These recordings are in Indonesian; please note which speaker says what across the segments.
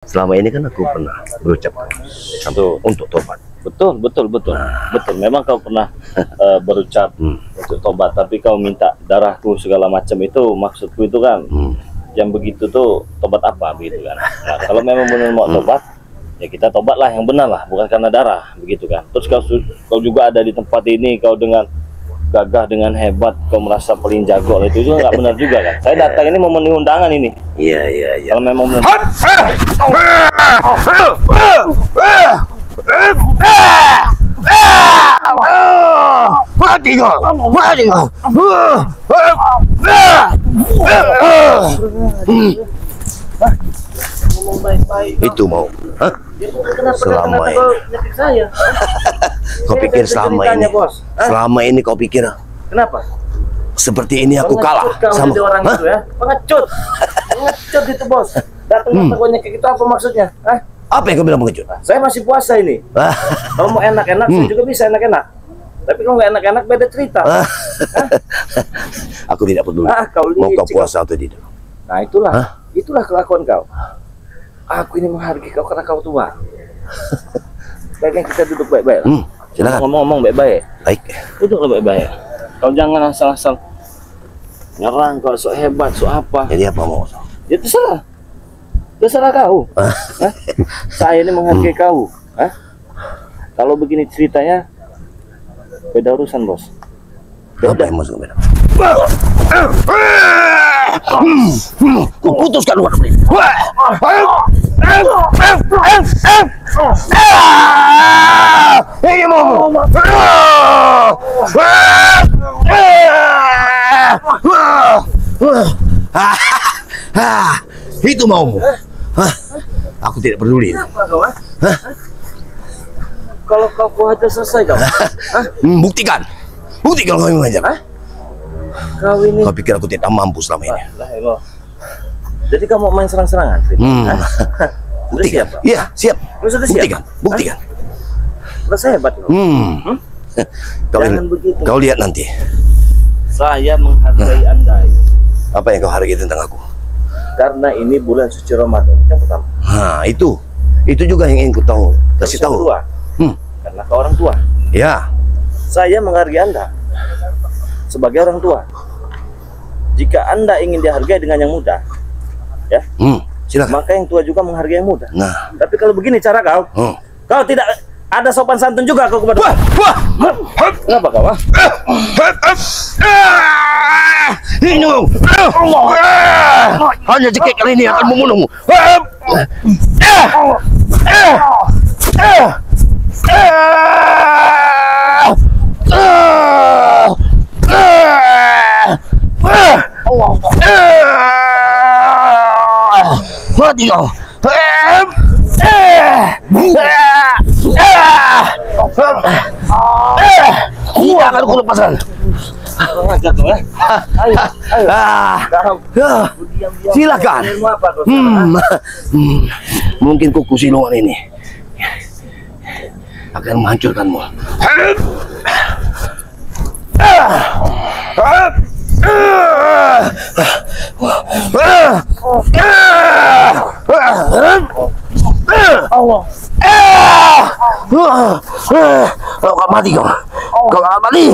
Speaker 1: Selama ini kan aku pernah berucap untuk tobat.
Speaker 2: Betul. Memang kau pernah berucap untuk tobat, tapi kau minta darahku segala macam itu. Maksudku itu kan, yang begitu tuh tobat apa begitu kan? Nah, kalau memang benar mau tobat, ya kita tobatlah yang benar lah, bukan karena darah begitu kan. Terus kau juga ada di tempat ini, kau dengan gagah, dengan hebat, kau merasa paling jago, itu juga nggak benar juga kan? Saya datang ini memenuhi undangan ini.
Speaker 1: Iya.
Speaker 2: Kalau memang benar.
Speaker 1: Itu mau. Hah? Selama ini. Kau pikir selama ini kau pikir
Speaker 2: Kenapa?
Speaker 1: seperti ini aku kalah sama
Speaker 2: orang itu ya? Pengecut itu bos. Datang ke kita apa maksudnya?
Speaker 1: Apa yang kau bilang pengecut?
Speaker 2: Saya masih puasa ini. Kalau mau enak-enak, saya juga bisa enak-enak. Tapi kalau nggak enak-enak beda cerita.
Speaker 1: Aku tidak peduli. Mau kau puasa atau tidak.
Speaker 2: Nah itulah kelakuan kau. Aku ini menghargai kau karena kau tua. Baiknya kita duduk baik-baik.
Speaker 1: Silakan.
Speaker 2: Ngomong-ngomong baik-baik.
Speaker 1: Baik.
Speaker 2: Duduklah baik-baik. Kau jangan asal-asal nyerang, kau sok hebat, sok apa.
Speaker 1: Jadi apa mau?
Speaker 2: Ya terserah kau. Saya ini menghargai kau. Kalau begini ceritanya, beda urusan bos.
Speaker 1: Apa yang maksud beda? Ku putuskan luar ini. Ini mau. Itu maumu. Aku tidak peduli.
Speaker 2: Kalau kau aja selesai kau.
Speaker 1: Buktikan kau mengajar. Kau pikir aku tidak mampu selama ini?
Speaker 2: Jadi kamu mau main serang-serangan?
Speaker 1: Buktikan. Iya, siap. Buktikan.
Speaker 2: Saya hebat.
Speaker 1: Kau lihat nanti.
Speaker 2: Saya menghargai Anda.
Speaker 1: Apa yang kau hargai tentang aku?
Speaker 2: Karena ini bulan suci Ramadan yang pertama.
Speaker 1: Nah, itu juga yang ingin ku tahu. Kasih tahu.
Speaker 2: Karena kau orang tua.
Speaker 1: Ya.
Speaker 2: Saya menghargai Anda sebagai orang tua. Jika Anda ingin dihargai dengan yang muda, ya,
Speaker 1: silakan.
Speaker 2: maka yang tua juga menghargai yang muda.
Speaker 1: Nah,
Speaker 2: tapi kalau begini cara kau, kau tidak ada sopan santun juga kau kepada. Kenapa kau?
Speaker 1: Ini hanya cekik kali ini akan membunuhmu. Mati kau. Tidak akan aku lepaskan. Silakan. Mungkin kuku siluman ini akan menghancurkanmu. Kau akan mati kau. Kau akan mati.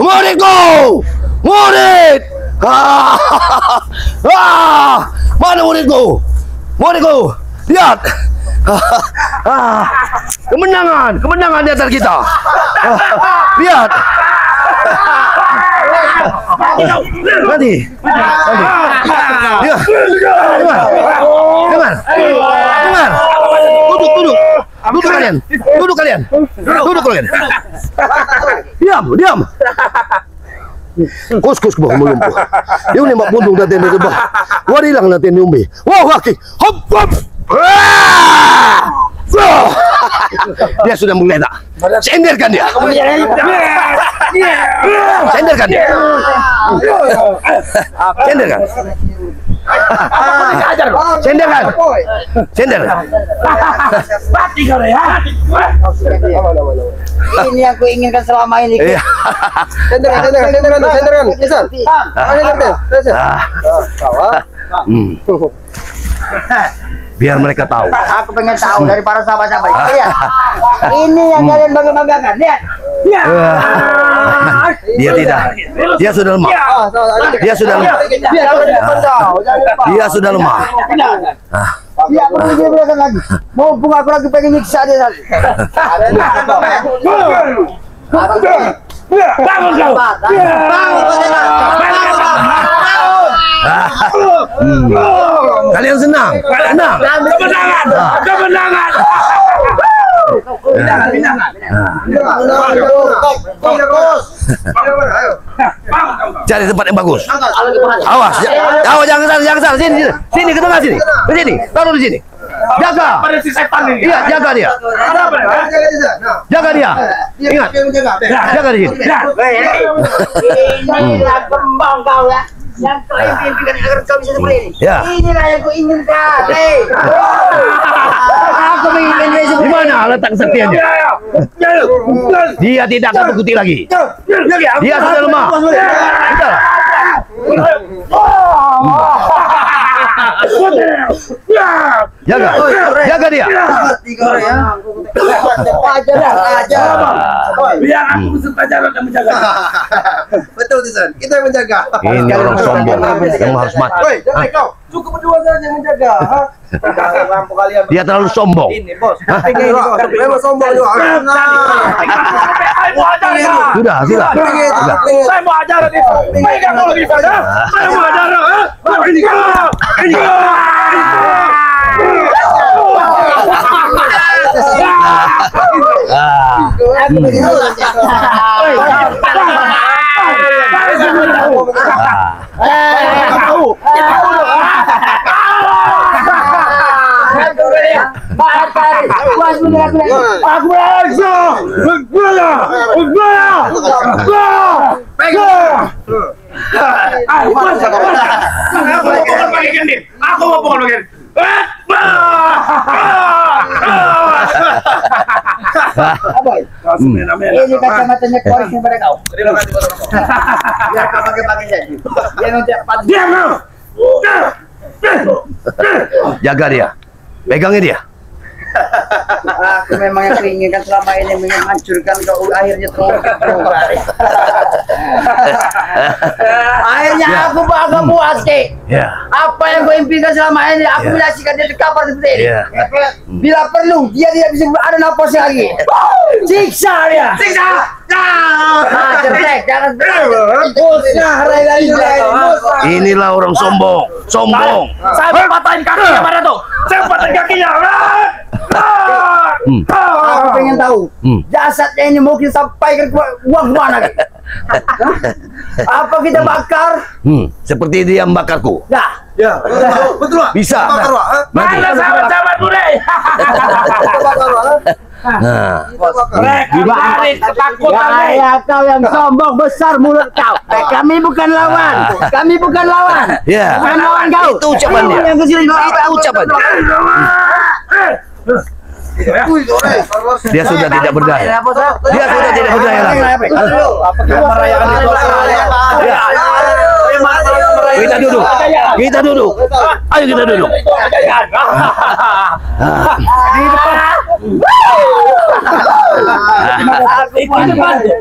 Speaker 1: Muridku, murid. Mana muridku? Lihat. Kemenangan di atas kita. Lihat. Mati. Dengar. Duduk kalian. Diam. Kus ke bawah melumpuh. Yung ni mapundong natin dito ba? Wari lang natin yung may. Wow, waki. Hop. Dia sudah menggeledah. Senderkan dia. Senderkan. Sender.
Speaker 3: Mati kau ya. Ini yang kuinginkan selama ini. Senderkan.
Speaker 1: Biar mereka tahu.
Speaker 3: Aku pengen tahu dari para sahabat-sahabat. Lihat. Ini yang kalian bangga-banggakan. Lihat.
Speaker 1: Dia tidak. Dia sudah lemah. Dia sudah lemah. Dia sudah lemah.
Speaker 3: Dia perlu dia belakan lagi. Mumpung aku lagi pengen nyiksa dia tadi.
Speaker 4: Bangun kau.
Speaker 1: Kalian senang? Senang?
Speaker 4: Kemenangan. Kemenangan.
Speaker 1: Cari tempat yang bagus. Awas, awas jangan sana, jangan sana. Sini, sini, sini ke tengah sini. Ke sini, taruh di sini. Jaga.
Speaker 4: Pada si setan ini.
Speaker 1: Iya, jaga dia. Jaga dia. Ingat. Jaga di sini.
Speaker 3: Inilah kembang kau ya. Yang kau impikan agar kau bisa seperti ini.
Speaker 1: Ya.
Speaker 3: Inilah yang kau inginkan. Aku menginginkan dia
Speaker 1: Di
Speaker 3: seperti ini.
Speaker 1: mana letak kesaktiannya? Dia tidak akan berkutik lagi. Dia sudah lemah. Sudah. Jaga, jaga dia.
Speaker 4: Biar aku bisa pelajaran dan menjaga.
Speaker 5: Betul Tisan, kita yang menjaga.
Speaker 1: Ini orang sombong yang harus mati.
Speaker 5: Woi, jangan kau. Cukup berdua saja yang menjaga. Lampu kalian.
Speaker 1: Dia terlalu sombong.
Speaker 5: Ini bos. Ini bos. Memang sombong juga.
Speaker 4: Saya mau ajar kau.
Speaker 1: Sudah, sudah. Sudah.
Speaker 4: Saya mau ajar itu. Pegang kau lagi pada. Saya mau ajar. Ini kau. Ini kau. Aku mau pukul bagian.
Speaker 3: Ini kacamatanya korisnya pada kau. Biar kau pakai-pakai saja. Dia nanti patut.
Speaker 4: Diam kau.
Speaker 1: Jaga dia. Pegangnya dia.
Speaker 3: Aku memang yang keinginkan selama ini menghancurkan kau akhirnya terungkap. Akhirnya aku bahagia puas ke.
Speaker 1: Ya.
Speaker 3: Apa yang kau impikan selama ini aku menyaksikan dia terkapar seperti ini.
Speaker 1: Ya.
Speaker 3: Bila perlu dia tidak bisa ada napas lagi. Siksa dia.
Speaker 4: Siksa.
Speaker 3: Certek, jangan musnah lagi.
Speaker 1: Inilah orang sombong. Sombong.
Speaker 4: Saya mau patahin kakinya pada tuh. Saya patahin kakinya.
Speaker 3: Aku pengen tahu jasadnya ini mau kita sampaikan ke uang mana kan? Apa kita bakar?
Speaker 1: Seperti dia membakarku.
Speaker 3: Dah.
Speaker 5: Ya, betul Pak.
Speaker 1: Bisa.
Speaker 5: Bakar Pak.
Speaker 1: Nanti.
Speaker 4: Mana sahabat-sahabat budi?
Speaker 1: Nah.
Speaker 4: Mereka tarik ketakutan.
Speaker 3: Ya kau yang sombong besar mulut kau. Kami bukan lawan. Kami bukan lawan.
Speaker 1: Ya.
Speaker 3: Bukan lawan kau.
Speaker 1: Itu ucapan dia.
Speaker 3: Yang kesini
Speaker 1: Itu ucapan dia. Dia sudah tidak berdaya. Dia sudah tidak berdaya lagi.
Speaker 5: Merayakan itu.
Speaker 1: Kita duduk. Kita duduk. Ayo kita duduk.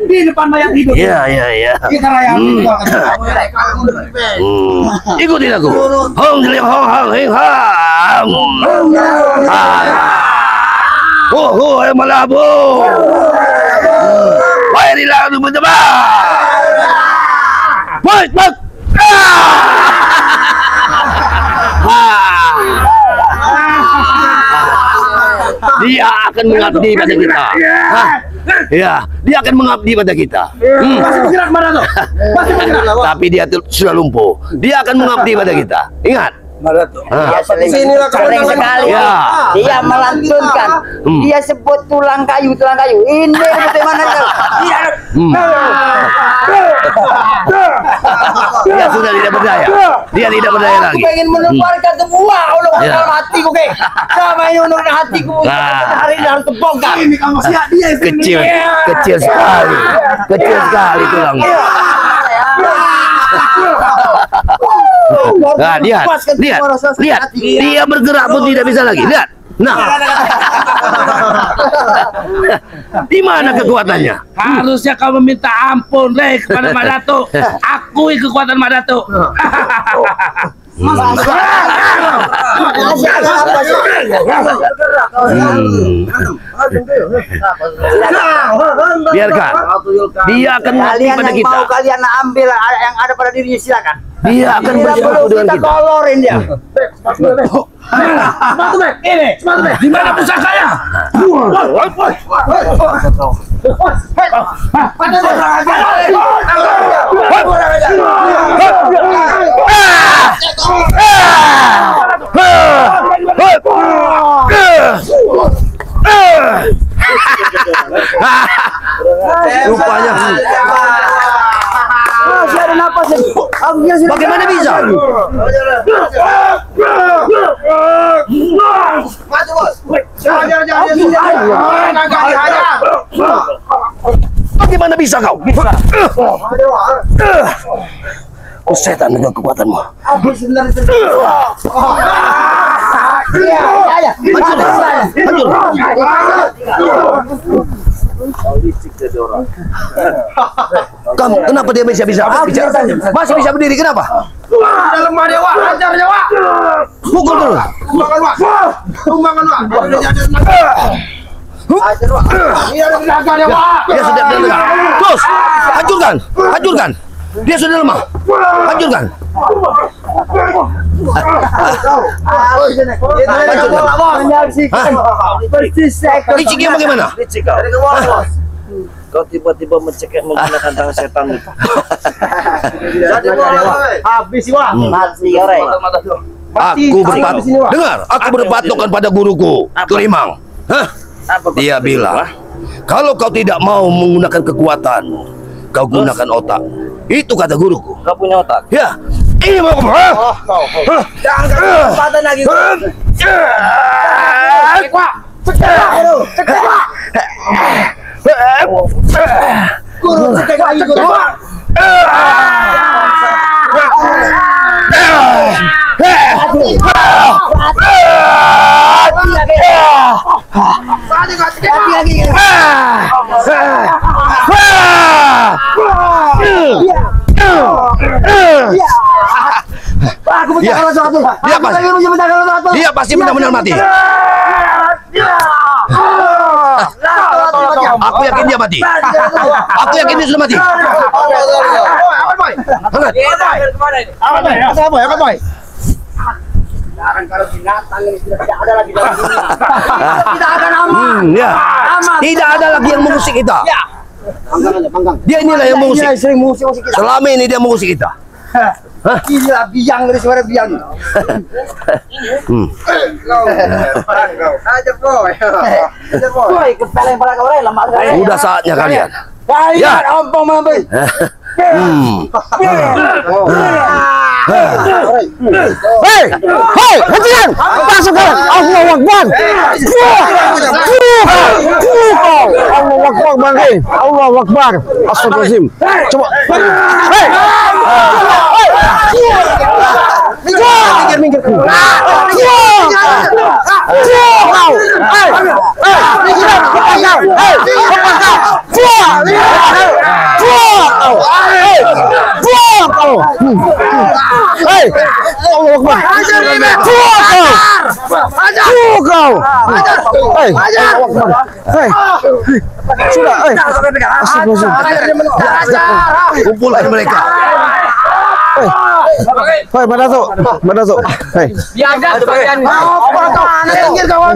Speaker 4: Di depan mayat hidup.
Speaker 1: Iya, iya, iya.
Speaker 5: Kita rayakan itu.
Speaker 1: Ikutin aku. Hong hong hong hong hing ham. Oh, oh, malabu. Wah, ini lah untuk menjebak. Wait, wait. Dia akan mengabdi pada kita. Ya, dia akan mengabdi pada kita.
Speaker 4: Masih bergerak mana tuh? Masih bergerak.
Speaker 1: Tapi dia sudah lumpuh. Dia akan mengabdi pada kita. Ingat.
Speaker 3: Dia sering
Speaker 5: Sinilah
Speaker 3: sering
Speaker 5: kemenangan.
Speaker 3: sekali.
Speaker 1: Ya.
Speaker 3: Dia melantunkan. Dia sebut tulang kayu, tulang kayu. Ini bagaimana kau?
Speaker 1: Dia sudah tidak berdaya. Dia tidak berdaya
Speaker 3: Aku
Speaker 1: lagi.
Speaker 3: pengen menebarkan semua Allah
Speaker 1: Ya.
Speaker 3: dalam hatiku ke. Sama ini menurut hatiku. Hari ini harus terbongkar.
Speaker 5: Ini kamu siap dia.
Speaker 1: Kecil, kecil sekali. Kecil sekali tulangnya. Nah, lihat. Dia bergerak pun tidak bisa lagi. Lihat. Nah. Di mana kekuatannya?
Speaker 4: Harusnya kau meminta ampun, Rey, kepada Mak Datuk. Akui kekuatan Mak Datuk.
Speaker 1: Biarkan. Dia akan mengabdi pada kita.
Speaker 3: Mau kalian ambil yang ada pada dirinya, silakan.
Speaker 1: Dia akan bersatu dengan kita.
Speaker 3: Kolorin dia.
Speaker 4: Sepatu Mek, ini sepatu Mek. Di mana pusakanya?
Speaker 1: Rupanya
Speaker 3: masih ada napas.
Speaker 1: bagaimana bisa? Bagaimana bisa kau? Oh, setan dengan kekuatanmu. Kamu kenapa dia bisa bicara? Masih bisa berdiri, kenapa?
Speaker 5: Dalam dewa, hajar dewa.
Speaker 1: Pukul dulu.
Speaker 5: Tumbangan Wak. Tumbangan Wak. Dia ada tenaga dewa.
Speaker 1: Dia sudah lemah. Terus, hancurkan, hancurkan. Dia sudah lemah. Hancurkan. Liciknya bagaimana?
Speaker 2: Kau tiba-tiba mencekik menggunakan tangan setan itu.
Speaker 3: Habis Wak. Mati orang.
Speaker 1: Aku berpatok. Dengar, aku berpatokan pada guruku, Turimang. Hah? Dia bilang, kalau kau tidak mau menggunakan kekuatanmu, kau gunakan otak. Itu kata guruku.
Speaker 2: Kau punya otak?
Speaker 1: Ya, ini mau kemana?
Speaker 3: Jangan kesempatan lagi. Guru cetek lagi guru.
Speaker 1: Dia pasti benar-benar mati. Aku yakin dia mati. Aku yakin dia sudah mati.
Speaker 3: Kalau binatang ini sudah tidak ada lagi dalam dunia. Tidak ada nama.
Speaker 1: Ya. Tidak ada lagi yang mengusik kita.
Speaker 3: Panggang aja, panggang.
Speaker 1: Dia inilah yang mengusik.
Speaker 3: Dia sering mengusik kita.
Speaker 1: Selama ini dia mengusik kita.
Speaker 3: Inilah biang dari suara biang. Aja boy. Boy, kepala yang pada kau lemah sekali.
Speaker 1: Udah saatnya kalian.
Speaker 3: Ya, ompong mampai.
Speaker 1: Hei, hentikan! Pasukan! Allahu Akbar! Allahu Akbar, bangke! Allahu Akbar! Astagfirullahaladzim! Coba! Hei! Minggir! Kumpulkan mereka. Hei, mana tuh? Hei.
Speaker 3: Biarkan sebagian. Minggir kawan.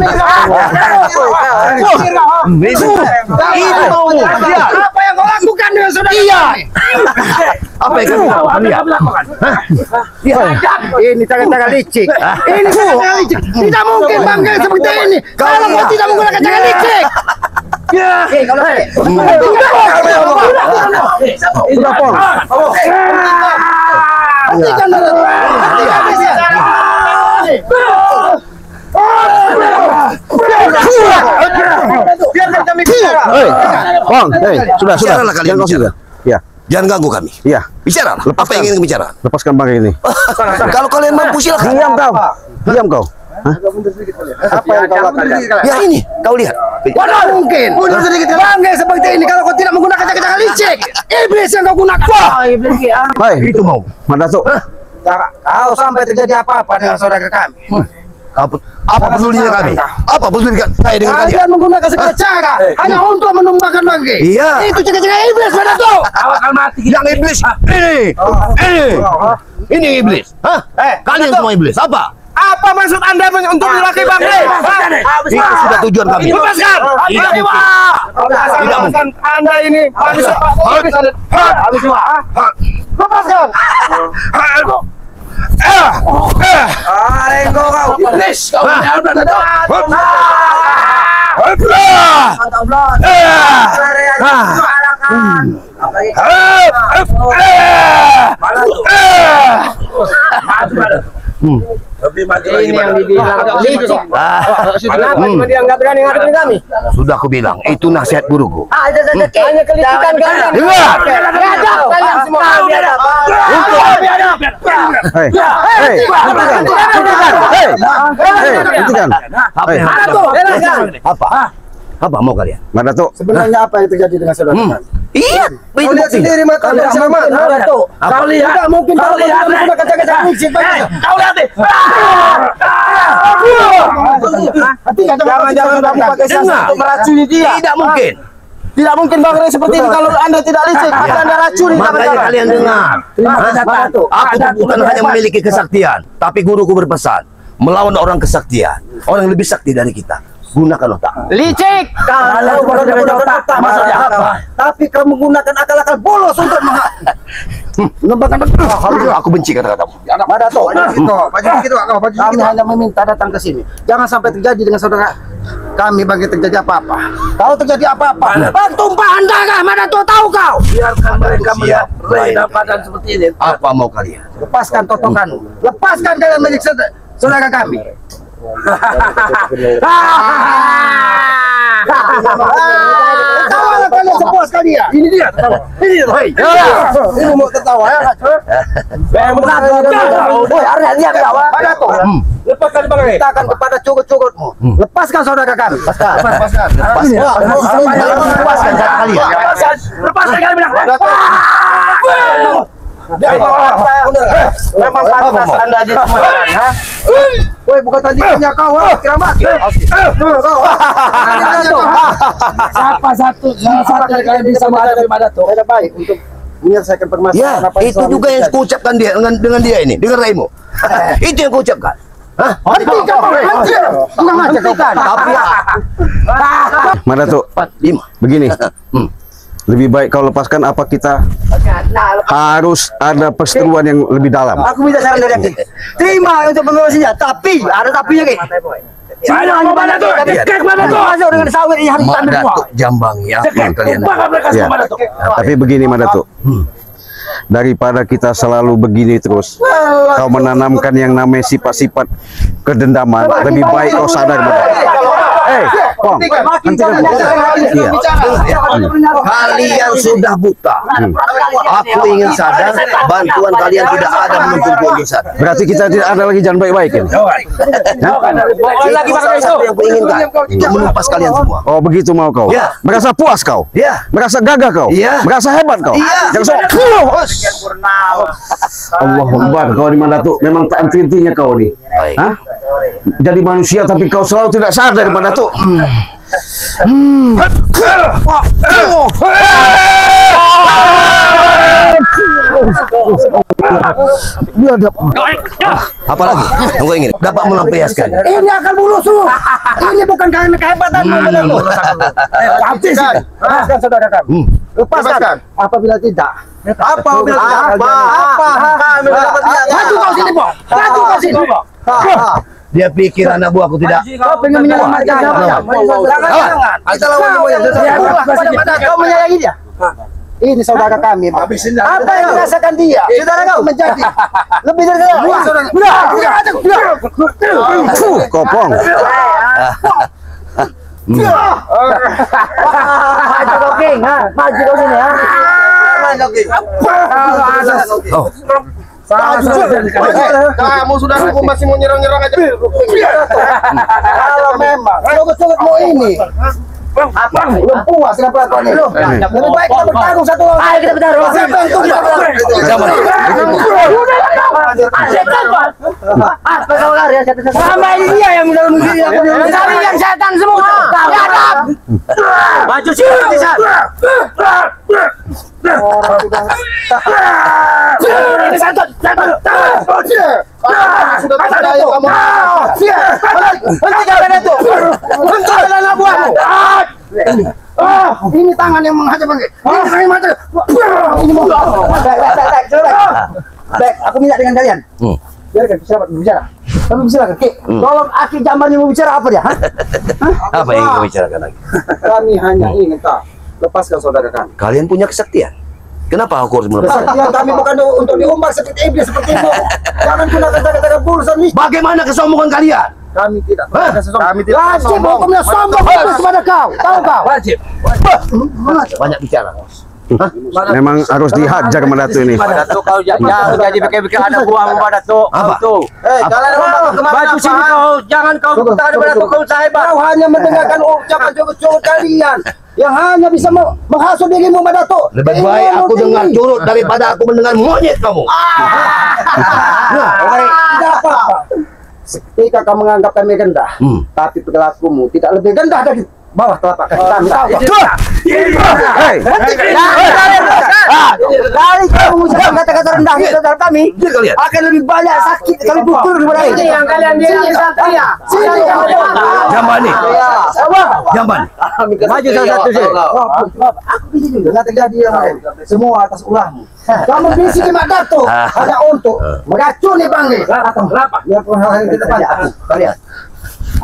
Speaker 3: Apa yang kau lakukan dengan saudara? Iya.
Speaker 1: Apa yang kamu lakukan?
Speaker 3: Ini tangan-tangan licik. Ini tangan licik. Tidak mungkin bangga seperti ini. Kalau kau tidak menggunakan tangan licik. Ya.
Speaker 1: Sudah. Jangan kau sudah. Ya. Jangan ganggu kami.
Speaker 3: Iya.
Speaker 1: Bicara. Apa yang ingin bicara?
Speaker 3: Lepaskan bangkai ini.
Speaker 1: Kalau kalian mampu silakan.
Speaker 3: Diam kau. Diam kau. Hah?
Speaker 5: Apa yang kau lakukan?
Speaker 1: Ya ini, kau lihat.
Speaker 3: Mana mungkin? Bangkai seperti ini kalau kau tidak menggunakan jaga-jaga licik. Iblis yang kau gunakan. Hai,
Speaker 1: Itu mau.
Speaker 3: Madatuk.
Speaker 5: Kalau sampai terjadi apa-apa dengan saudara kami,
Speaker 1: Apa pedulinya kami? Apa peduli saya dengan kalian?
Speaker 3: Kalian menggunakan segala cara hanya untuk menumbangkan bangkai.
Speaker 1: Iya.
Speaker 3: Itu jaga-jaga iblis, Madatuk.
Speaker 5: awak mati.
Speaker 1: Yang iblis. Ini iblis. Hah? Kalian semua iblis. Apa?
Speaker 5: Apa maksud Anda untuk menyalakai bangkai?
Speaker 1: Itu sudah tujuan kami.
Speaker 5: Lepaskan!
Speaker 1: Tidak mungkin.
Speaker 5: Anda ini habis lepaskan! Engkau kau iblis kau
Speaker 3: Ini yang dibilang licik. Kenapa dia nggak berani ngadepin kami?
Speaker 1: Sudah aku bilang, itu nasihat guruku.
Speaker 3: Hanya kelicikan kalian.
Speaker 1: Dengar.
Speaker 3: Biadab kalian semua. Biadab.
Speaker 1: Hentikan. Apa? Apa mau kalian?
Speaker 3: Madatuk, sebenarnya apa yang terjadi dengan saudara?
Speaker 1: Iya,
Speaker 5: Kau lihat sendiri mata bersama.
Speaker 3: Madatuk, kau lihat. Tidak mungkin kau lihat menggunakan jaga-jaga licik.
Speaker 5: Kau lihat nih.
Speaker 3: Jangan-jangan kamu pakai siasat untuk meracuni dia.
Speaker 1: Tidak mungkin.
Speaker 3: Tidak mungkin bangkai seperti ini kalau Anda tidak licik. Pasti Anda racuni.
Speaker 1: Makanya kalian dengar. Aku bukan hanya memiliki kesaktian, tapi guruku berpesan melawan orang kesaktian, orang yang lebih sakti dari kita. Gunakan otak.
Speaker 3: Licik. Kalau menggunakan otak, maksudnya apa? Tapi kamu menggunakan akal-akal bolos untuk mengembangkan.
Speaker 1: Aku benci kata-katamu.
Speaker 3: Madatuk, kami hanya meminta datang ke sini. Jangan sampai terjadi dengan saudara kami bagi terjadi apa-apa. Kalau terjadi apa-apa, tumpah Anda kah? Madatuk, tahu kau?
Speaker 5: Biarkan mereka melihat dalam keadaan seperti ini.
Speaker 1: Apa mau kalian?
Speaker 3: Lepaskan totokanmu. Lepaskan kalian milik saudara kami. Tawalah kalian sepuas kalian. Ini dia. Ini dia. Ini mau tertawa ya? Lepaskan bangkai. Katakan kepada cugut-cugutmu. Lepaskan saudara kami. Lepaskan.
Speaker 1: Lepaskan kalian.
Speaker 5: Lepaskan kalian bilang.
Speaker 3: Memang pantas Anda di kemarin, ha? Woi, bukan tadi punya kau, keramat. Siapa satu dari kalian bisa menghadapi Madatuk? Tidak baik untuk menyelesaikan permasalahan.
Speaker 1: Ya, itu juga yang kuucapkan dia dengan dia ini. Dengar Raimu. Itu yang kuucapkan. Hah?
Speaker 3: Hentikan, hentikan.
Speaker 1: Tapi
Speaker 3: Madatuk,
Speaker 1: 5.
Speaker 3: begini. Lebih baik kau lepaskan apa kita harus ada perseteruan yang lebih dalam.
Speaker 5: Aku minta saran dari Aki. Terima untuk mengurusnya, tapi ada tapinya Ki. Semua mana tuh? Cekek mana tuh? Masuk dengan sawit ini harus ambil semua.
Speaker 1: Datuk Jambangi apa yang kalian?
Speaker 3: Ya. Tapi begini Madatuk, daripada kita selalu begini terus, kau menanamkan yang namanya sifat-sifat kedendaman, lebih baik kau sadar Madatuk. Pong,
Speaker 1: Kalian sudah buta. Aku ingin sadar, bantuan kalian tidak ada menuntutku untuk sadar.
Speaker 3: berarti kita tidak ada lagi jalan baik-baik ini.
Speaker 1: Itu salah satu yang kuinginkan untuk menumpas kalian semua.
Speaker 3: Oh begitu mau kau?
Speaker 1: Ya.
Speaker 3: Merasa puas kau?
Speaker 1: Ya.
Speaker 3: Merasa gagah kau?
Speaker 1: Iya.
Speaker 3: Merasa hebat kau?
Speaker 1: Iya.
Speaker 3: Jangan Allah Akbar, kau di Madatuk memang tak henti-hentinya kau nih.
Speaker 1: Baik.
Speaker 3: Hah? Jadi manusia tapi kau selalu tidak sadar Madatuk.
Speaker 1: Apalagi yang kau ingin dapat melampiaskan.
Speaker 3: Ini akan bulusu. Ini bukan karena kehebatanmu Madatuk. Lepaskan saudara kami. Lepaskan. Apabila tidak. Apabila tidak. Maju kau sini, Pak. Maju kau sini.
Speaker 1: Dia pikir anak buahku tidak.
Speaker 3: Kau pengen menyelamatkan siapa? Jangan. Kita lawan dia. Kau menyayangi dia. Ini saudara kami. Apa yang dirasakan dia? Saudara kau menjadi lebih dari saya. Kopong. Maju kau King, maju kau sini.
Speaker 1: Oh,
Speaker 4: Kamu sudah masih mau nyerang-nyerang aja. Kalau memang coba mau ini. Apa? Belum puas dengan pelakuan ini. Lebih baik kita bertarung satu lawan. Ayo kita bertarung. Siapa yang tunggu? Apa kau lari? Sama ini dia yang mudah mungkin. Kalian setan semua. Hadap. Maju sih. Sudah percaya kamu. Hentikan itu. Hentikan abuanmu. Ini tangan yang menghadap ini. Ini mata. Ini mau. Baik, aku minta dengan kalian. Biarkan siapa berbicara. Kamu silakan. Tolong Aki Jambarnya mau bicara apa dia?
Speaker 1: apa yang kau bicarakan lagi?
Speaker 4: Kami hanya ingin lepaskan saudara kami.
Speaker 1: Kalian punya kesaktian. Kenapa aku harus melepaskan?
Speaker 4: Kesaktian kami bukan untuk diumbar seperti iblis seperti itu. Jangan gunakan kata-kata bulsan nih.
Speaker 1: Bagaimana kesombongan kalian?
Speaker 4: Kami tidak. Kami tidak.
Speaker 5: Wajib hukumnya sombong iblis kepada kau. Tahu kau?
Speaker 1: Wajib. Banyak bicara.
Speaker 3: Memang harus dihajar Madatu ini.
Speaker 5: Madatu kau jangan jadi pikir-pikir ada buang Madatu.
Speaker 1: Apa?
Speaker 4: Kalian
Speaker 5: Baju sini kau, jangan kau bertahan pada hukum saya,
Speaker 4: Kau hanya mendengarkan ucapan cukup kalian yang hanya bisa menghasut dirimu Madatu.
Speaker 1: Lebih baik aku dengar curut daripada aku mendengar monyet kamu.
Speaker 4: Tidak apa-apa. Ketika kamu menganggap kami rendah, tapi perilakumu tidak lebih rendah dari bawah telapak kaki kami. Kali kamu mengucapkan kata-kata rendah di saudara kami, akan lebih banyak sakit kali pukul daripada ini. Yang kalian dia satria.
Speaker 1: Jamban nih. Jamban.
Speaker 5: Maju satu sih.
Speaker 4: Aku bisa juga nggak terjadi yang lain. Semua atas ulahmu. Kamu bisik Madatu hanya untuk meracuni Bangli. Atau berapa? Ya pun hal yang tidak banyak. Kalian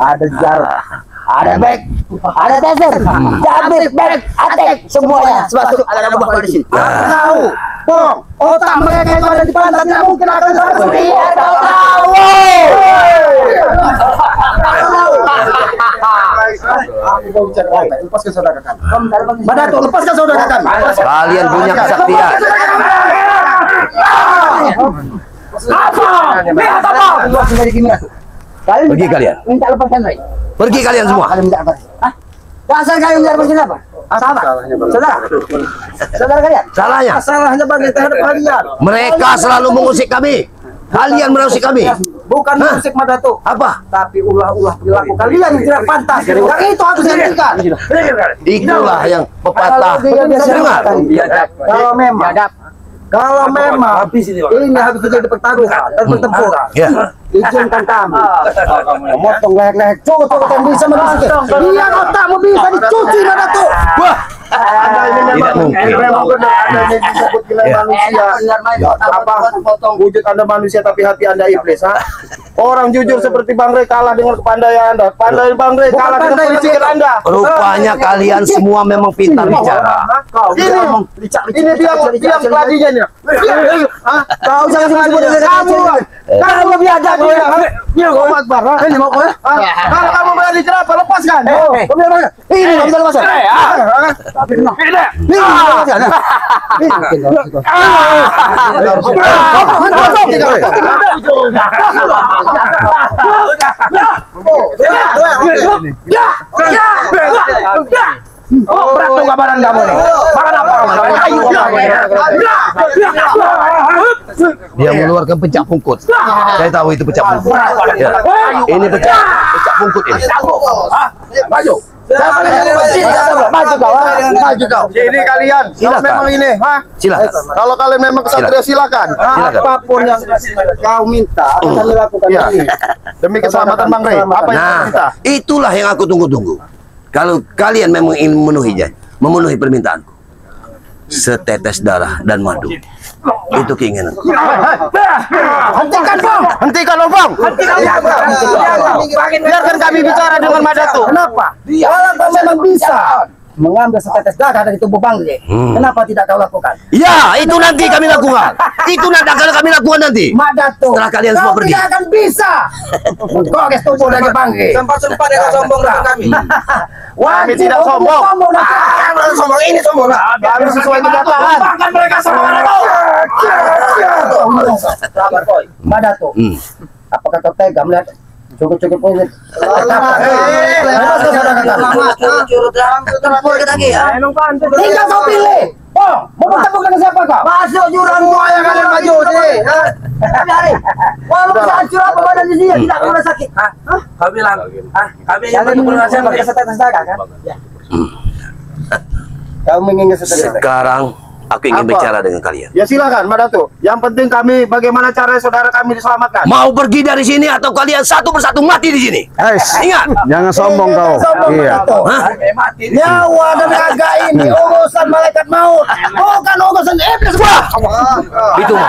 Speaker 4: ada jarak. Ada back, ada taser, jabir, back, attack, semuanya. Sebab ada buah di sini. Tahu, bong, otak mereka itu ada di pantat, tidak mungkin akan seperti itu. Tahu. Lepaskan saudara kami. Madatu, lepaskan saudara kami.
Speaker 1: Kalian punya kesaktian.
Speaker 4: Apa? Lihat apa?
Speaker 1: Pergi kalian.
Speaker 5: Minta lepaskan lagi.
Speaker 1: Pergi kalian semua.
Speaker 5: Kalian minta apa? Dasar kalian minta lepaskan apa? Salah. Saudara kalian.
Speaker 1: Salahnya.
Speaker 4: Salahnya bagi terhadap kalian.
Speaker 1: Mereka selalu mengusik kami. Kalian mengusik kami.
Speaker 4: Bukan musik Madatu,
Speaker 1: Apa?
Speaker 4: tapi ulah-ulah perilaku kalian yang tidak pantas. Yang itu harus dihentikan.
Speaker 1: Itulah yang pepatah. Dengar.
Speaker 4: Kalau memang ini harus terjadi pertaruhan dan pertempuran, izinkan kami memotong leher-leher cowok-cowok yang bisa menusuk. Biar otakmu bisa dicuci Madatu.
Speaker 1: Wah, tidak mungkin.
Speaker 4: Memang benar Anda ini disebut manusia. Apa wujud Anda manusia tapi hati Anda iblis, ha? Orang jujur seperti Bang Rey kalah dengan kepandaian Anda. Pandai Bang Rey kalah dengan pelicikan Anda.
Speaker 1: Rupanya kalian semua memang pintar bicara.
Speaker 4: Ini dia keladinya nih. Kau jangan kamu lebih aja kau ya. Ini kau Akbar. Ini mau kau ya. Kalau kamu berani kenapa lepaskan. Ini bisa lepaskan. Oh, berat tuh kabaran kamu nih. Makan apa?
Speaker 1: Dia mengeluarkan pecak pungkut. Saya tahu itu pecak pungkut. Ya. Ini pecak pungkut ini.
Speaker 4: Maju. Maju kau. Ini kalian. Kalau memang ini,
Speaker 1: Silakan.
Speaker 4: Kalau kalian memang kesatria silakan. Apapun yang kau minta akan kami lakukan ini. Demi keselamatan Bang Rey. Apa yang kau minta?
Speaker 1: Itulah yang aku tunggu-tunggu. Kalau kalian memang ingin memenuhi permintaanku, setetes darah dan madu, itu keinginan.
Speaker 4: Hentikan Bang! Hentikan Bang! Biarkan kami bicara dengan Madatu. Kenapa? Kalau kau memang bisa mengambil setetes darah dari tubuh Bangge. Kenapa tidak kau lakukan?
Speaker 1: Ya, itu nanti kami lakukan. Itu nanti akan kami lakukan nanti.
Speaker 4: Mak Datuk,
Speaker 1: Setelah kalian semua
Speaker 4: kau
Speaker 1: pergi.
Speaker 4: tidak akan bisa menggores tubuh dari Bangge.
Speaker 5: Sempat dengan sombong dengan kami.
Speaker 4: Kami
Speaker 5: tidak sombong.
Speaker 4: Sombong ini sombong.
Speaker 5: Kami sesuai kenyataan.
Speaker 4: Bahkan mereka sama Datuk. Sabar, Boy. Mak Datuk, apakah kau tega melihat cukup ini? Tinggal kau pilih. Oh, mau bertemu dengan siapa kau?
Speaker 5: Masuk jurang buaya kalian maju deh. Dari. Walau bisa hancur apa badan di sini tidak pernah sakit.
Speaker 6: Kau bilang, kami ingin
Speaker 4: Jangan
Speaker 6: bertemu dengan siapa?
Speaker 4: pakai setetes darah kan? Kau mengingat setetes.
Speaker 1: Sekarang aku ingin bicara dengan kalian.
Speaker 5: Ya silakan, Mak Datuk. Yang penting kami bagaimana caranya saudara kami diselamatkan.
Speaker 1: Mau pergi dari sini atau kalian satu persatu mati di sini? Ingat.
Speaker 3: Jangan sombong kau. Iya.
Speaker 1: Hah?
Speaker 4: Nyawa dan raga ini urusan malaikat maut, bukan urusan iblis.
Speaker 1: Itu mau.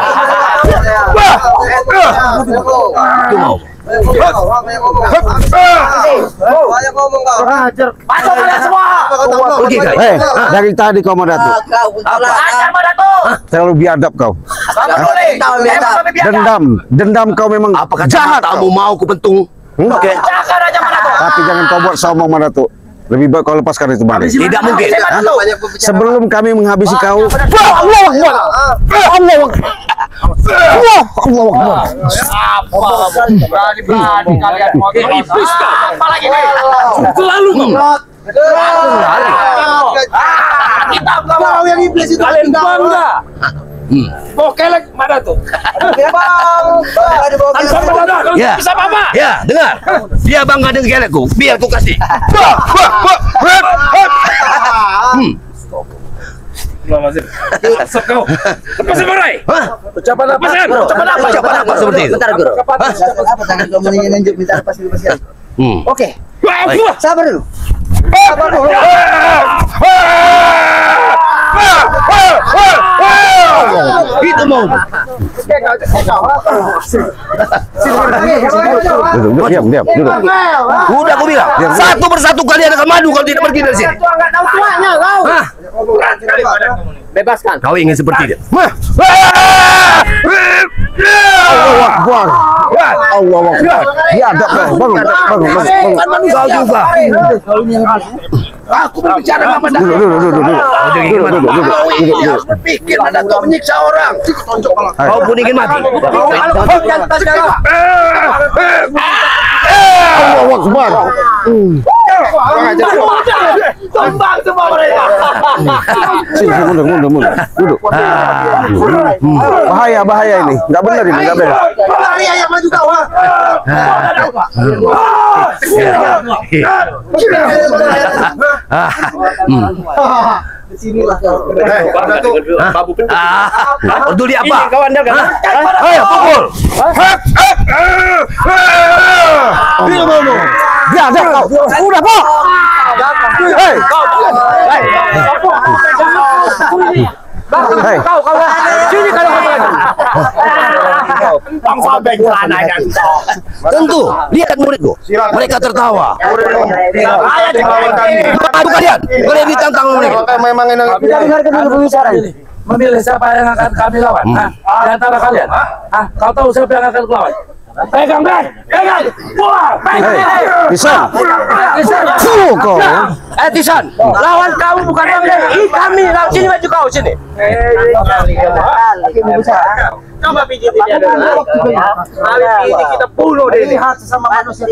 Speaker 1: Itu mau.
Speaker 4: Masuk kalian semua.
Speaker 1: Pergi kalian.
Speaker 3: Dari tadi kau Mak Datuk. Terlalu biadab kau. Dendam kau memang
Speaker 1: Apakah
Speaker 3: jahat
Speaker 1: kamu
Speaker 3: kau.
Speaker 1: mau kupentung?
Speaker 3: Oke. Tapi jangan kau buat sombong Mak Datuk. Lebih baik kau lepaskan itu Bangge.
Speaker 1: Tidak mungkin.
Speaker 3: Sebelum kami menghabisi kau. Allah Akbar. Allah Akbar. Allah Akbar.
Speaker 6: Berani kalian mau iblis kau. Apalagi selalu
Speaker 5: Kita mau yang iblis itu
Speaker 6: kalian bangga. Kelek mana tuh?
Speaker 1: Ya.
Speaker 6: Bisa apa?
Speaker 1: Ya, dengar. Dia bangga dengan kelekku. Biar ku kasih.
Speaker 6: Masuk kau. Lepas sebarai.
Speaker 1: Hah?
Speaker 6: Ucapan apa?
Speaker 1: Ucapan apa seperti itu?
Speaker 4: Bentar, Guru. Apa tangan kau menunjuk minta lepas dulu sekali. Oke,
Speaker 6: Wah,
Speaker 4: sabar dulu.
Speaker 1: Itu mau.
Speaker 3: Duduk, diam. Duduk.
Speaker 1: Udah aku bilang. Satu persatu kalian akan madu kalau tidak pergi dari sini.
Speaker 4: Enggak tahu tuanya kau.
Speaker 1: Hah?
Speaker 4: Bebaskan.
Speaker 1: Kau ingin seperti dia?
Speaker 3: Allah Akbar. Allah Akbar. Biadab kau. Bangun.
Speaker 1: Kau juga.
Speaker 4: Aku berbicara sama
Speaker 3: Duduk.
Speaker 4: harus berpikir Anda kau menyiksa orang.
Speaker 1: Kau pun ingin mati.
Speaker 3: Allah Akbar.
Speaker 4: Tumbang semua mereka.
Speaker 3: Sini, mundur. Duduk. Bahaya ini. Enggak benar ini, enggak benar.
Speaker 4: Lari ayam maju kau. Sinilah kau.
Speaker 1: Peduli apa?
Speaker 6: Kau andalkan.
Speaker 1: Ayo pukul.
Speaker 3: Biadab kau. Udah, Pak. Hei. Hei.
Speaker 6: Sini kalau
Speaker 1: Tentu, lihat muridku. Mereka tertawa. Maju kalian ditantang oleh mereka.
Speaker 5: Memang ini
Speaker 4: Kita dengarkan dulu pembicaraan ini.
Speaker 6: memilih siapa yang akan kami lawan. Di antara kalian. Kau tahu siapa yang akan lawan? Pegang. Wah,
Speaker 3: Tisan. Kau.
Speaker 6: Tisan, lawan kamu bukan kami. Sini maju kau sini. Coba pijitin dia dulu. Kali ini kita bunuh dia ini.
Speaker 4: Lihat sesama manusia.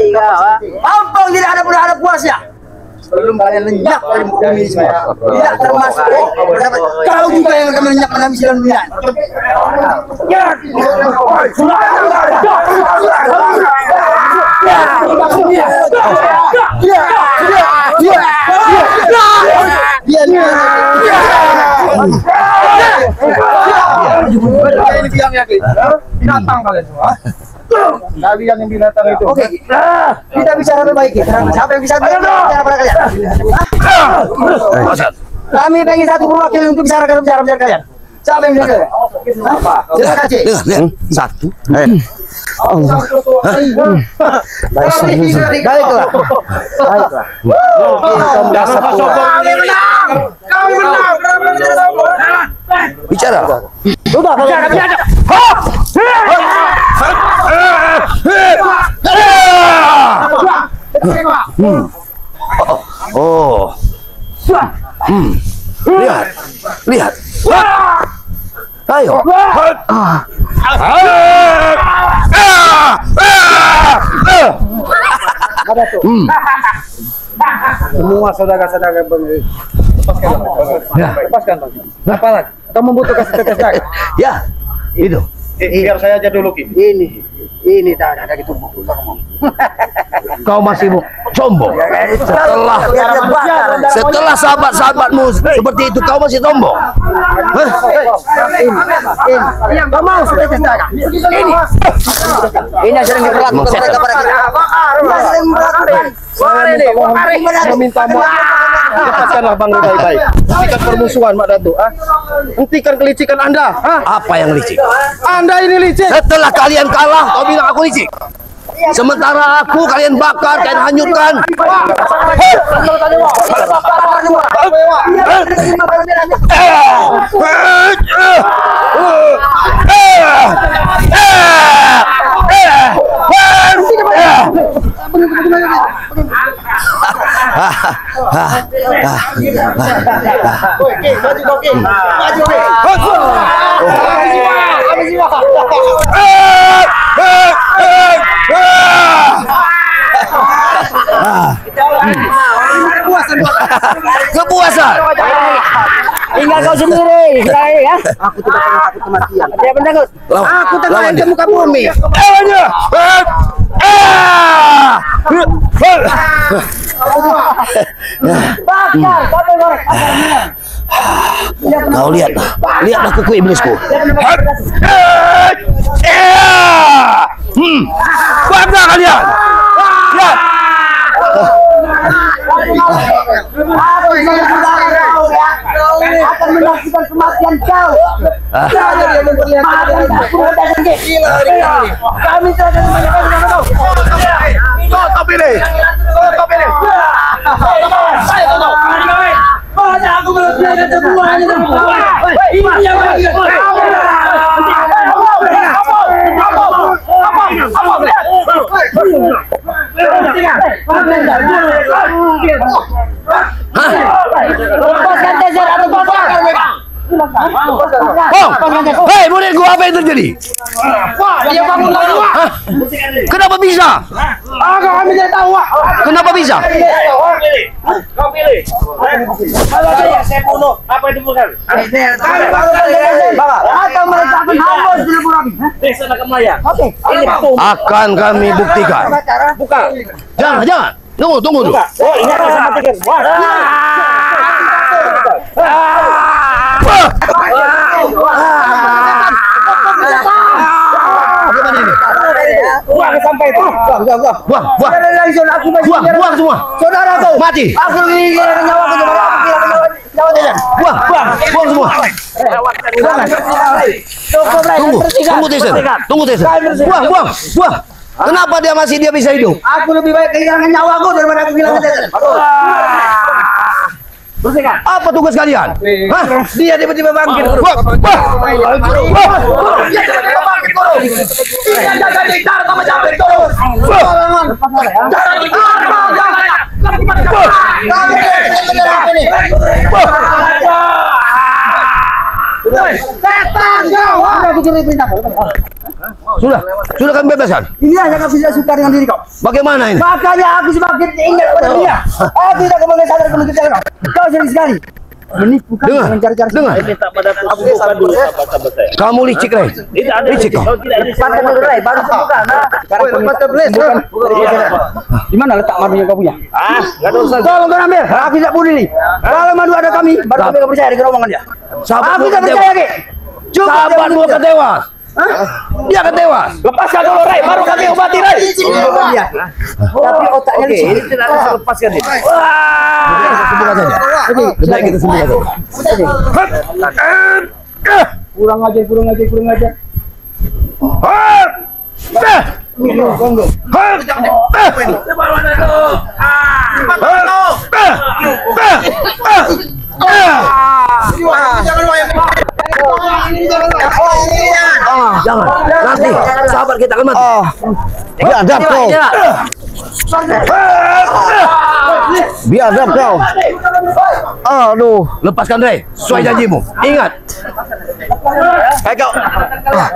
Speaker 5: Ampun, tidak ada puasnya.
Speaker 4: Belum kalian lenyap dari muka ini semua. Tidak termasuk
Speaker 5: Kau juga yang akan lenyap dalam silan dunia.
Speaker 4: binatang kalian semua.
Speaker 5: Kalian yang binatang itu.
Speaker 4: Oke, kita bicara perbaiki. Siapa yang bisa bicara pada kalian? Kami pengen satu perwakilan untuk bicara kalian. Siapa yang bisa? Apa? Silakan, Cik.
Speaker 1: Dengar, satu.
Speaker 4: Baiklah.
Speaker 1: Bicara.
Speaker 4: Sudah,
Speaker 1: Oh. Lihat. Lihat. Ayo.
Speaker 4: semua saudara-saudara lepaskan. Apa lagi? Kamu membutuhkan setetes darah?
Speaker 1: Ya, itu.
Speaker 6: Biar saya aja dulu, Ki.
Speaker 4: Ini darah dari tubuhku.
Speaker 1: Kau masih sombong. Setelah sahabat-sahabatmu seperti itu, kau masih sombong.
Speaker 4: Ini yang kau mau setetes darah. Ini yang sering diperlakukan mereka pada kita.
Speaker 6: Saya minta maaf. Lepaskanlah Bang Ri baik-baik. Hentikan permusuhan, Mak Datuk. Hentikan kelicikan Anda.
Speaker 1: Apa yang licik?
Speaker 6: Anda ini licik.
Speaker 1: Setelah kalian kalah, kau bilang aku licik. Sementara aku kalian bakar, kalian hanyutkan. Kepuasan.
Speaker 4: Tinggal kau sendiri, ya. Aku tidak pernah takut kematian. Tidak pernah takut. Aku terbang ke muka bumi.
Speaker 1: Lawannya. Kau lihatlah kuku iblisku. Bangga kalian. Lihat.
Speaker 4: Akan menyaksikan kematian kau. Kami tidak akan
Speaker 1: Kau pilih.
Speaker 4: Aku berbicara semuanya. Ini yang
Speaker 1: Hei, murid gua, apa yang terjadi? Kenapa bisa?
Speaker 4: kami tidak tahu.
Speaker 1: Kenapa bisa?
Speaker 2: Kau pilih. Kalau saya bunuh, apa itu bukan?
Speaker 4: Atau mereka akan hambus di lubuk kami.
Speaker 2: Desa Nakamaya.
Speaker 4: Oke.
Speaker 1: Akan kami buktikan.
Speaker 2: Buka.
Speaker 1: Jangan. Tunggu dulu.
Speaker 2: Oh, ini harus matikan.
Speaker 4: Buang sampai itu.
Speaker 1: Buang semua.
Speaker 4: Saudara tuh.
Speaker 1: Mati.
Speaker 4: Aku ini nyawa aku cuma aku bilang nyawa dia.
Speaker 1: Buang semua. Tunggu Tyson. Buang. Kenapa dia bisa hidup?
Speaker 4: Aku lebih baik kehilangan nyawaku daripada aku kehilangan dia.
Speaker 2: Bersihkan.
Speaker 1: Apa tugas kalian? Hah?
Speaker 4: Dia tiba-tiba bangkit.
Speaker 1: Sudah kami bebaskan.
Speaker 4: Ini yang aku tidak suka dengan diri kau.
Speaker 1: Bagaimana ini?
Speaker 4: Makanya aku semakin ingat pada dia. Aku tidak kembali sadar kemungkinan kau. Kau sering sekali menipu kami dengan cara-cara.
Speaker 1: Dengar.
Speaker 2: Minta pada aku buka dulu sahabat-sahabat saya.
Speaker 1: Kamu licik, Ray.
Speaker 2: Tidak ada
Speaker 1: Licik kau.
Speaker 2: Kau tidak bisa.
Speaker 4: Pantai dulu, Ray, baru terbuka. Nah, sekarang di mana letak madu yang kau punya?
Speaker 2: Enggak ada urusan.
Speaker 4: Tolong kau ambil. Aku tidak peduli nih. Kalau madu ada kami, baru kami akan percaya dengan omongan dia. Aku tidak percaya, Ki.
Speaker 1: Sahabatmu akan tewas. Dia akan tewas.
Speaker 2: Lepaskan dulu, Ray. Baru kami obati, Ray.
Speaker 4: Tapi otaknya licin.
Speaker 2: Ini tidak bisa lepaskan ini.
Speaker 1: Sembuhkan saja. Baik, kita sembuhkan saja.
Speaker 4: Kurang ajar.
Speaker 1: Jangan, nanti sahabat kita akan mati.
Speaker 3: Biadab kau. Biadab kau. Aduh.
Speaker 1: Lepaskan Rey, sesuai janjimu. Ingat.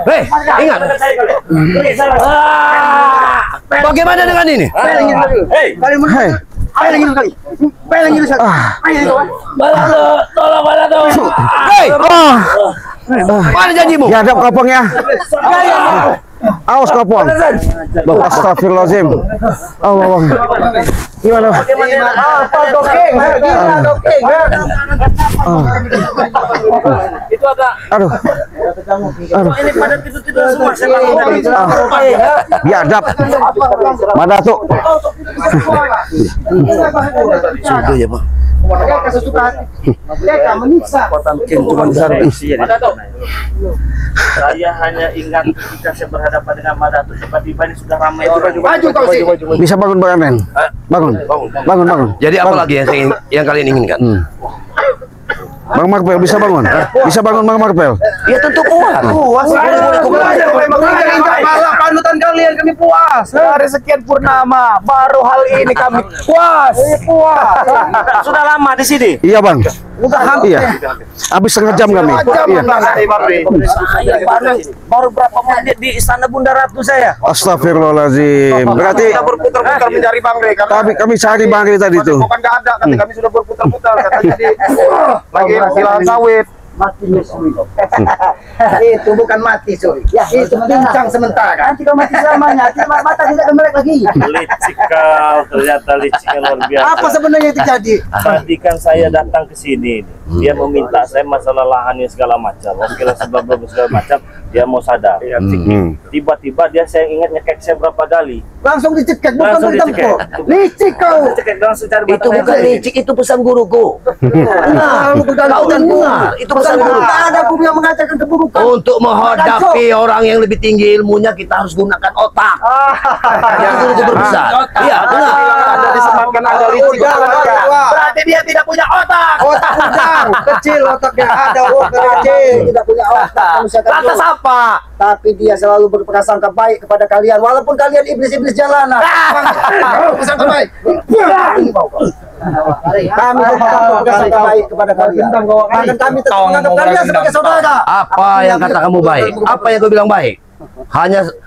Speaker 1: Hei, ingat. Bagaimana dengan ini?
Speaker 6: Tolong Balado.
Speaker 1: Hei, mana janjimu?
Speaker 3: Biadab kopong ya. Awas kopong. Astagfirullahaladzim. Allah. Gimana?
Speaker 6: Itu ada.
Speaker 3: Aduh.
Speaker 6: Ini pada tidur-tidur semua.
Speaker 3: Biadab. Mana tuh?
Speaker 1: Sudah ya, Pak.
Speaker 2: Saya hanya ingat ketika saya berhadapan dengan Madato, tiba-tiba ini sudah ramai.
Speaker 3: Bisa bangun bangun. Bangun.
Speaker 1: Jadi apa lagi yang kalian inginkan?
Speaker 3: Bang Marpel bisa bangun? Bisa bangun Bang Marpel?
Speaker 1: Ya tentu puas.
Speaker 5: Panutan kalian kami puas. Dari sekian purnama baru hal ini kami puas.
Speaker 2: Sudah lama di sini.
Speaker 3: Iya Bang.
Speaker 5: Udah hampir.
Speaker 3: Iya. Habis setengah jam kami. Iya.
Speaker 2: Saya baru berapa menit di Istana Bunda Ratu saya.
Speaker 3: Astagfirullahaladzim. Berarti
Speaker 5: Kita berputar-putar mencari Bang Rey.
Speaker 3: kami cari Bang Rey tadi tuh.
Speaker 5: Bukan nggak ada, kami sudah berputar-putar. Katanya lagi silang sawit. Mati itu bukan mati, sorry. Ya, itu pincang sementara. Nanti kau mati selamanya, mata tidak melek lagi.
Speaker 2: Licik kau, ternyata liciknya luar biasa.
Speaker 5: Apa sebenarnya yang terjadi?
Speaker 2: Tadi kan saya datang ke sini, dia meminta saya masalah lahannya segala macam, oke lah segala macam, dia mau sadar. Tiba-tiba dia saya ingat nyekek saya berapa kali.
Speaker 5: Langsung dicekek, bukan
Speaker 2: Langsung
Speaker 5: ditempel.
Speaker 2: dicekek.
Speaker 5: Licik kau.
Speaker 2: Cekek langsung cari
Speaker 1: Itu bukan licik, itu pesan guruku. Nah, kau dengar, itu pesan guru.
Speaker 5: Tidak ada guru yang mengatakan keburukan.
Speaker 1: Untuk menghadapi orang yang lebih tinggi ilmunya, kita harus gunakan otak. Yang guruku berpesan. Iya, benar.
Speaker 5: Ada disematkan ada licik.
Speaker 6: Berarti dia tidak punya otak.
Speaker 5: Otak udang kecil, otaknya ada otak kecil, tidak punya otak.
Speaker 6: Lantas apa?
Speaker 5: Tapi dia selalu berprasangka baik kepada kalian, walaupun kalian iblis-iblis jalanan. Prasangka baik. Kami berprasangka baik kepada kalian. Bahkan kami tetap menganggap kalian sebagai saudara.
Speaker 1: Apa yang kata kamu baik? Apa yang kau bilang baik?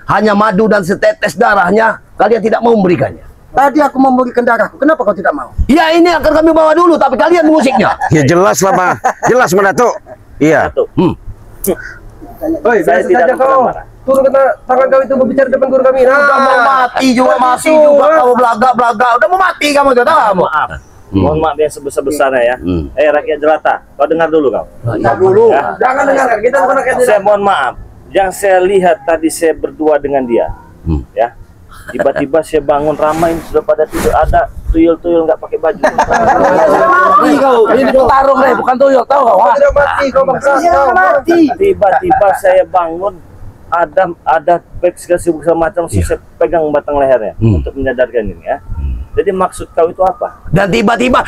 Speaker 1: Hanya madu dan setetes darahnya, kalian tidak mau memberikannya.
Speaker 5: Tadi aku memberikan darahku, kenapa kau tidak mau?
Speaker 1: Ya ini akan kami bawa dulu, tapi kalian musiknya.
Speaker 3: Ya jelas lah Bang. Jelas Madato. Iya.
Speaker 2: Saya tidak kau.
Speaker 5: Turun ke tangan kau itu berbicara depan guru kami.
Speaker 1: Udah mau mati juga, masih juga kamu belaga-belaga. Udah mau mati kamu, sudah tahu.
Speaker 2: Maaf. Mohon maaf yang sebesar-besarnya ya. Rakyat jelata, kau dengar dulu kau.
Speaker 5: Dulu.
Speaker 2: Ya.
Speaker 5: Jangan dengar, kita bukan rakyat.
Speaker 2: Saya mohon maaf. Yang saya lihat tadi saya berdua dengan dia, ya. Tiba-tiba saya bangun ramai sudah pada tidur, ada tuyul-tuyul nggak pakai baju.
Speaker 6: Ini tarung deh, bukan tuyul, tahu kau?
Speaker 5: Tidak mati, kau maksa. Mati.
Speaker 2: Tiba-tiba saya bangun, ada bag segala macam, saya pegang batang lehernya untuk menyadarkan ini ya. Jadi maksud kau itu apa?
Speaker 1: Dan tiba-tiba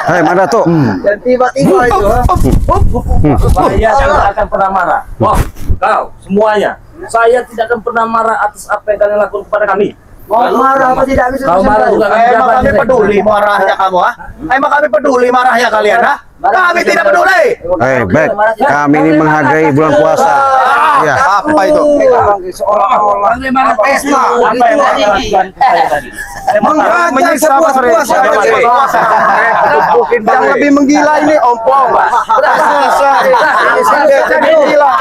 Speaker 3: Hai Madato.
Speaker 5: Dan tiba-tiba itu.
Speaker 2: Saya tidak akan pernah marah. Wah, kau semuanya. Saya tidak akan pernah marah atas apa yang kalian lakukan kepada kami.
Speaker 5: Mau marah apa tidak bisa.
Speaker 6: Kau marah juga kan
Speaker 5: Emang
Speaker 6: jabat
Speaker 5: kami
Speaker 6: ini.
Speaker 5: peduli marahnya kamu, ha? Emang kami peduli marahnya kalian, ha? Kami tidak peduli.
Speaker 3: Baik. Kami ini menghargai bulan puasa. Iya.
Speaker 5: Apa itu?
Speaker 6: Seolah-olah
Speaker 5: Pesta.
Speaker 2: Apa yang kalian lakukan ke saya tadi? Saya mau tahu.
Speaker 5: Menyiksa puasa. Yang lebih menggila ini ompong. Gila.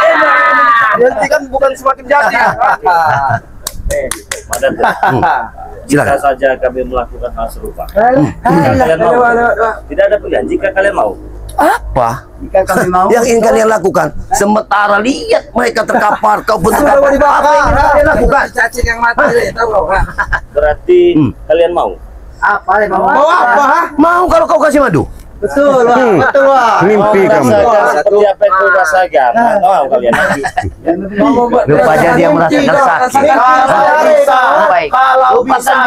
Speaker 5: Jadi kan bukan semakin jadi.
Speaker 2: Jika saja kami melakukan hal serupa. Kalian mau? Tidak ada pilihan. Jika kalian mau.
Speaker 1: apa
Speaker 5: Jika kami mau.
Speaker 1: yang ingin kalian lakukan? Sementara lihat mereka terkapar, kau pun terkapar. Apa yang ingin kalian lakukan?
Speaker 5: Cacing yang mati, tahu kau?
Speaker 2: Berarti kalian mau?
Speaker 5: Apa? Mau apa?
Speaker 1: Mau kalau kau kasih madu?
Speaker 4: Betul, betul.
Speaker 3: Mimpi kamu.
Speaker 2: Seperti apa yang kau rasakan. Tahu kalian nanti.
Speaker 1: Rupanya dia merasakan sakit.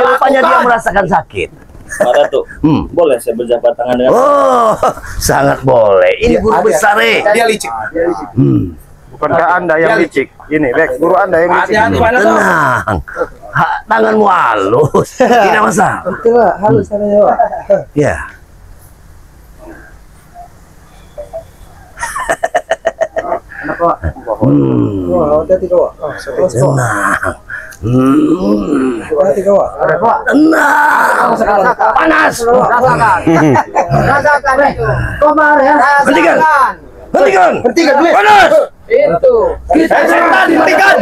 Speaker 1: Rupanya dia merasakan sakit.
Speaker 2: Pak Datuk, boleh saya berjabat tangan dengan
Speaker 1: Oh, sangat boleh. Ini guru besar
Speaker 5: Dia licik. Bukankah Anda yang licik? Ini, Bek, guru Anda yang licik.
Speaker 1: Tenang. Tanganmu halus. Tidak masalah.
Speaker 4: Betul, halus tangannya, Pak.
Speaker 1: Ya.
Speaker 4: Wah, hati-hati kau.
Speaker 1: Tenang.
Speaker 4: Hati-hati kau.
Speaker 1: Tenang. Panas.
Speaker 4: Rasakan itu. Komar ya.
Speaker 1: Hentikan. Hentikan.
Speaker 4: Hentikan, please.
Speaker 1: Panas.
Speaker 4: Itu.
Speaker 1: Kita setan, hentikan.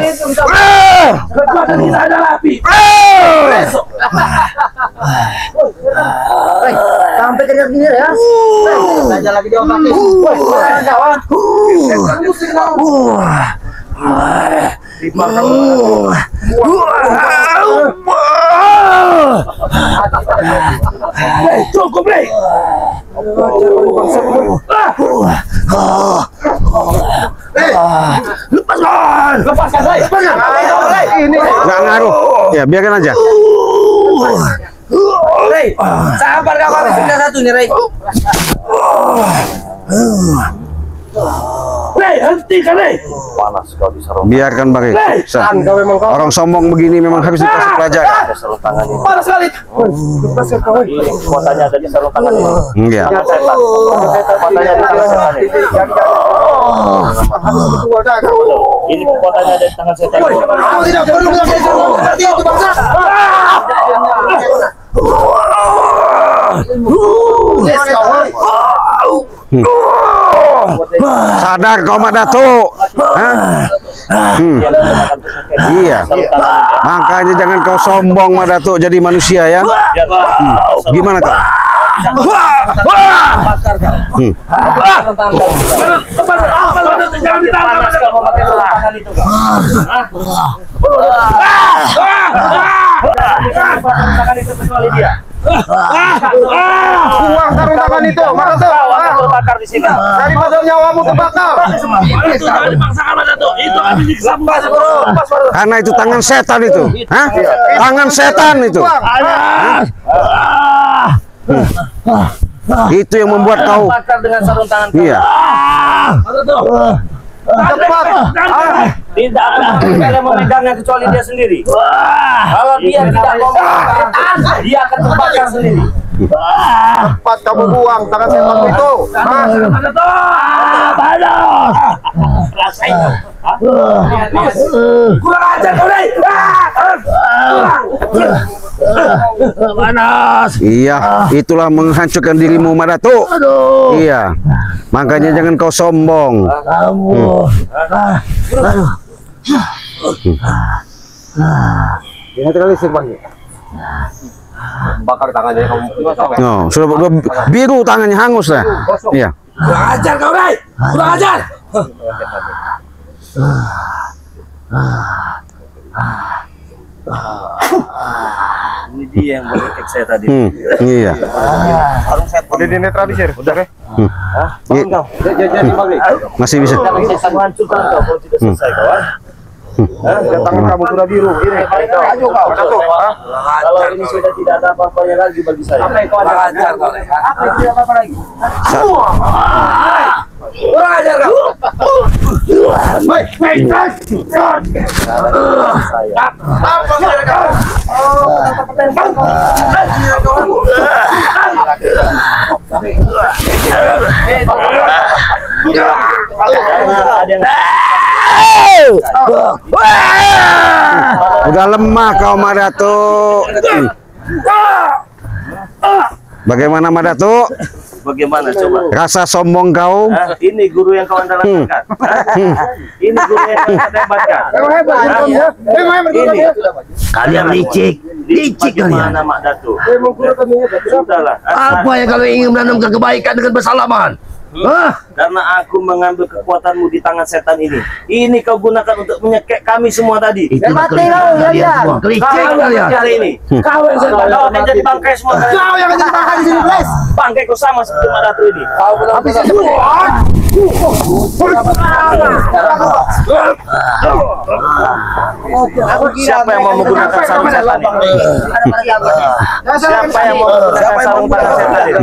Speaker 6: Kekuatan kita adalah api.
Speaker 4: Sampai keringat gini ya. Saja lagi diobatin.
Speaker 6: Cukup, Bre.
Speaker 1: Lepaskan.
Speaker 6: Lepaskan, Bre.
Speaker 5: Ini
Speaker 3: Nggak ngaruh. Ya, biarkan aja.
Speaker 4: Rey, sabar kau habis tinggal satu nih, Rey.
Speaker 6: Bre, hentikan, Bre.
Speaker 2: panas kau di sarung.
Speaker 3: Biarkan Bang. Orang sombong begini memang harus dikasih pelajaran.
Speaker 2: Ada sarung tangan ini.
Speaker 4: Panas sekali.
Speaker 2: Ini kekuatannya ada di sarung tangan ini.
Speaker 3: Iya.
Speaker 2: Kekuatannya ada di sarung tangan ini. Ini kekuatannya ada di tangan setan.
Speaker 4: Kau tidak perlu melakukan seperti itu, bangsa.
Speaker 3: Sadar kau Mak Datuk. Hah? Iya. Makanya jangan kau sombong Mak Datuk jadi manusia ya. Gimana kau?
Speaker 6: Jangan ditangkap.
Speaker 5: buang sarung tangan itu, mana tuh?
Speaker 2: Terbakar di sini.
Speaker 5: Daripada nyawamu terbakar.
Speaker 6: Itu jangan dipaksakan, Pak Datuk. Itu habis disampas, Bro.
Speaker 3: Karena itu tangan setan itu. Hah? Tangan setan itu. Itu yang membuat kau.
Speaker 2: Bakar dengan sarung tangan kau.
Speaker 3: Iya.
Speaker 6: Pak Datuk.
Speaker 5: Cepat.
Speaker 2: Tidak ada yang memegangnya kecuali dia sendiri. Kalau dia tidak mau memegang, dia akan terbakar sendiri.
Speaker 5: Cepat kamu buang tangan setan itu. Hah?
Speaker 6: Pak Datuk.
Speaker 2: Rasain.
Speaker 6: Kurang ajar kau, Bre.
Speaker 1: Panas.
Speaker 3: Iya, itulah menghancurkan dirimu Mak Datuk. Iya. Makanya jangan kau sombong.
Speaker 1: Kamu.
Speaker 5: Ini kali sirban. Bakar tangannya kamu.
Speaker 3: No, sudah biru tangannya hangus dah. Iya.
Speaker 6: Kurang ajar kau, Bre. Kurang ajar.
Speaker 2: Ini dia yang berefek saya tadi.
Speaker 3: Iya.
Speaker 5: Udah dinetralisir, udah deh.
Speaker 3: Iya. Masih bisa.
Speaker 2: Saya menghancurkan kau kalau tidak selesai kawan.
Speaker 5: Tangan kamu sudah biru. Ini. Ayo kau.
Speaker 2: Kalau ini sudah tidak ada apa-apanya lagi bagi saya.
Speaker 6: Kurang ajar kau, Bre.
Speaker 4: Apa lagi?
Speaker 6: Kurang ajar kau.
Speaker 3: Udah lemah kau Mak Datuk. Bagaimana Mak Datuk?
Speaker 2: Bagaimana coba?
Speaker 3: Rasa sombong kau?
Speaker 2: Ini guru yang kau andalkan. Ini guru yang kau hebatkan. Ini.
Speaker 1: Kalian licik. Licik kalian.
Speaker 2: Bagaimana Mak Datuk? Sudahlah.
Speaker 1: Apa yang kalian ingin menanamkan kebaikan dengan bersalaman?
Speaker 2: Karena aku mengambil kekuatanmu di tangan setan ini. Ini kau gunakan untuk menyekek kami semua tadi.
Speaker 4: Mati kau kalian.
Speaker 1: Kelicik kalian.
Speaker 2: Hari ini. Kau yang setan. Kau akan jadi bangkai semua.
Speaker 4: Kau yang jadi bangkai di sini, Bles.
Speaker 2: Bangkai kau sama seperti Mak Datu ini.
Speaker 6: Kau belum
Speaker 4: Habis
Speaker 6: bisa.
Speaker 4: itu.
Speaker 2: Siapa yang mau menggunakan sarung setan ini? Siapa yang mau menggunakan sarung tangan setan ini?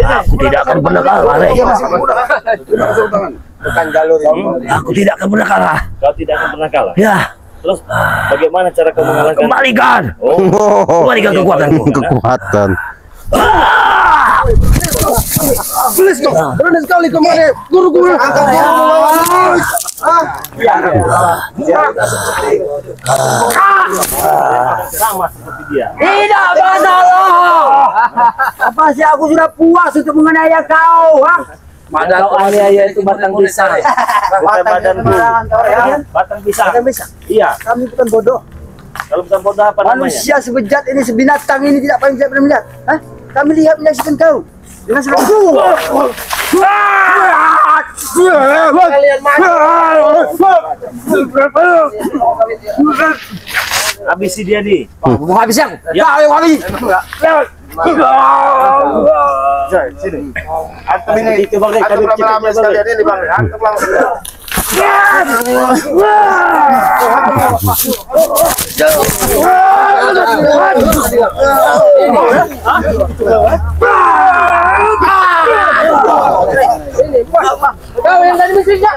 Speaker 1: Aku tidak akan pernah kalah, Rey. Aku tidak akan pernah kalah.
Speaker 2: Kau tidak akan pernah kalah.
Speaker 1: Ya,
Speaker 2: Terus bagaimana cara kau mengalahkan?
Speaker 1: kembalikan. Kembalikan kekuatanku.
Speaker 3: Kekuatan.
Speaker 4: Bles kau. Berani sekali kemarin. Guru-guru. Angkat guru.
Speaker 2: Sama seperti dia.
Speaker 4: Tidak masalah. Apa sih aku sudah puas untuk menganiaya kau, ha?
Speaker 6: Mana kau aniaya itu batang pisang.
Speaker 2: Bukan badanku. Batang pisang.
Speaker 4: Batang pisang.
Speaker 2: Iya.
Speaker 4: Kami bukan bodoh.
Speaker 2: Kalau bukan bodoh apa namanya?
Speaker 4: Manusia sebejat ini, sebinatang ini tidak paling tidak pernah melihat. Hah? Kami lihat menyaksikan kau dengan sangat
Speaker 6: Kalian
Speaker 2: Habisi dia nih.
Speaker 4: mau habis yang?
Speaker 2: Ya.
Speaker 4: Kau yang habis.
Speaker 2: Sini. Antum ini itu bang. Antum rame-rame sekalian ini bang. Antum langsung.
Speaker 4: Kau yang tadi mesinnya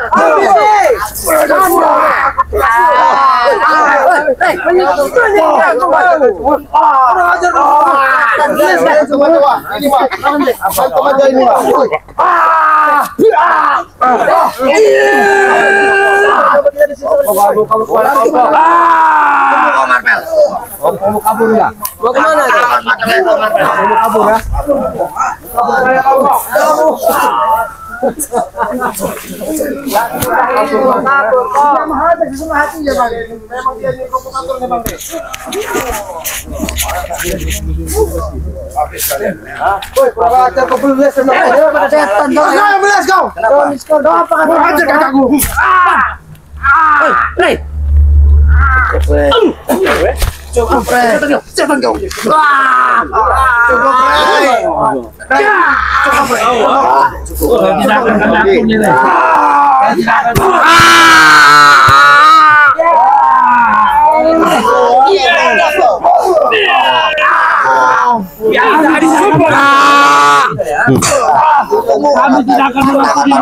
Speaker 6: kami tidak akan mengampuni.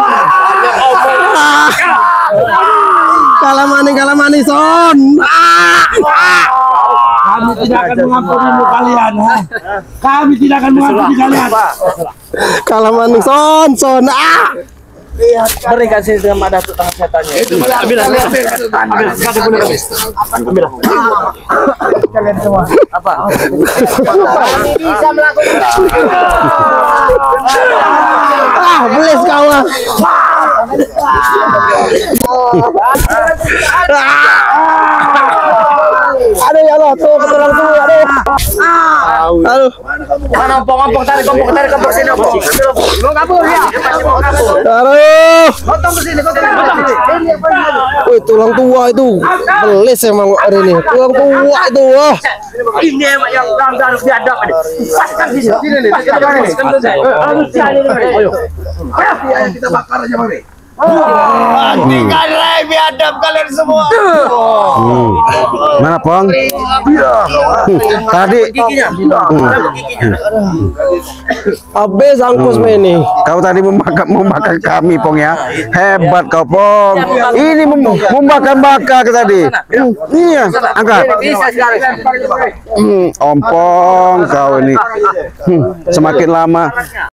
Speaker 3: Kalah manis son.
Speaker 6: Kami tidak akan mengampuni kalian. Ha? Kami tidak akan mengampuni kalian.
Speaker 3: Kalah manis son.
Speaker 2: Berikan sini dengan Mak Datu tangan setannya. Itu
Speaker 4: kalian semua.
Speaker 2: apa?
Speaker 4: Kami bisa melakukan.
Speaker 3: Beles kau lah. Aduh ya Allah, tuh ketulang tuh, aduh.
Speaker 2: Mana ompong tarik sini ompong.
Speaker 4: Mau kabur ya?
Speaker 3: Aduh.
Speaker 4: Potong ke sini, potong ke sini.
Speaker 3: Wih, tulang tua itu. Beles emang hari ini. Tulang tua itu, wah.
Speaker 2: Ini emang yang harus diadap ini. Paskan di sini. Ayo.
Speaker 4: Kita bakar aja, Bang.
Speaker 1: Tinggal Rey, biadab kalian semua.
Speaker 3: Mana Pong? Tadi habis angkus ini. Kau tadi membakar kami Pong ya. Hebat kau Pong. Ini membakar tadi. Iya, angkat. Ompong kau ini. Semakin lama